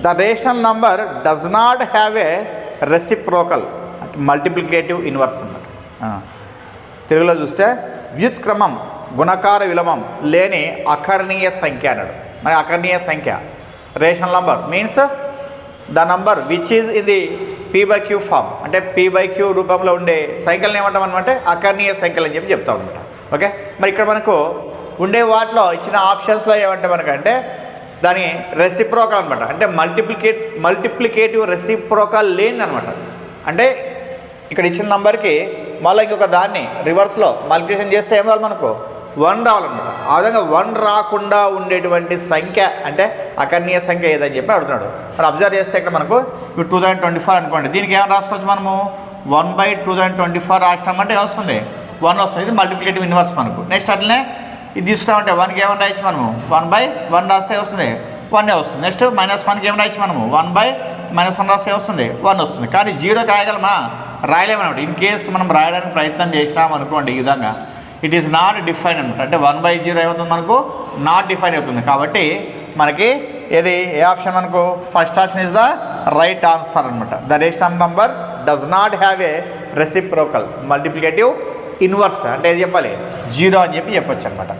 The rational number does not have a reciprocal multiplicative inverse అన్నమాట. తెలుగులో చూస్తే వ్యుత్క్రమం గుణకార విలోమం లేని అకర్ణీయ సంఖ్య అన్నాడు. మరి అకర్ణీయ సంఖ్య rational number means the number which is in the p/q form, అంటే p/q రూపంలో ఉండే సంఖ్యలను ఏమంటాం అనమాట, అకర్ణీయ సంఖ్యలు అని చెప్పి చెప్తాం అనమాట. ఓకే, మరి ఇక్కడ మనకు ఉండే వాటిలో ఇచ్చిన ఆప్షన్స్లో ఏమంటే మనకంటే దాని రెసిప్రోకల్ అనమాట, అంటే మల్టిప్లికేటివ్ రెసిప్రోకల్ లేనిదనమాట. అంటే ఇక్కడ ఇచ్చిన నంబర్కి మళ్ళీ ఇంకొక దాన్ని రివర్స్లో మల్టిప్లికేషన్ చేస్తే ఏం రావాలి, మనకు 1 రావాలన్నమాట. ఆ విధంగా 1 రాకుండా ఉండేటువంటి సంఖ్య అంటే అకర్ణీయ సంఖ్య ఏదని చెప్పి అడుగుతున్నాడు. మరి అబ్జర్వ్ చేస్తే ఇక్కడ మనకు ఇప్పుడు 2024 అనుకోండి, దీనికి ఏమైనా రాసుకోవచ్చు మనము 1/2024 రాసినామంటే వస్తుంది 1 వస్తుంది. ఇది మల్టిప్లికేటివ్ ఇన్వర్స్ మనకు. నెక్స్ట్ అట్లనే ఇది తీసుకున్నామంటే 1కి ఏమైనా రాయొచ్చు మనము 1/1 రాస్తే వస్తుంది 1 వస్తుంది. నెక్స్ట్ -1కి ఏమైనా రాయొచ్చు మనము 1/-1 రాస్తే వస్తుంది 1 వస్తుంది. కానీ 0కి రాయగలమా, రాయలేమన్నమాట. ఇన్ కేసు మనం రాయడానికి ప్రయత్నం చేసినాం అనుకోండి ఈ విధంగా ఇట్ ఈస్ నాట్ డిఫైన్ అనమాట. అంటే 1/0 ఏమవుతుంది మనకు, నాట్ డిఫైన్ అవుతుంది. కాబట్టి మనకి ఏది ఏ ఆప్షన్ మనకు first option is the right answer అనమాట. The rational number does not have a reciprocal multiplicative inverse, అంటే ఏది చెప్పాలి 0 అని చెప్పి చెప్పొచ్చు అనమాట.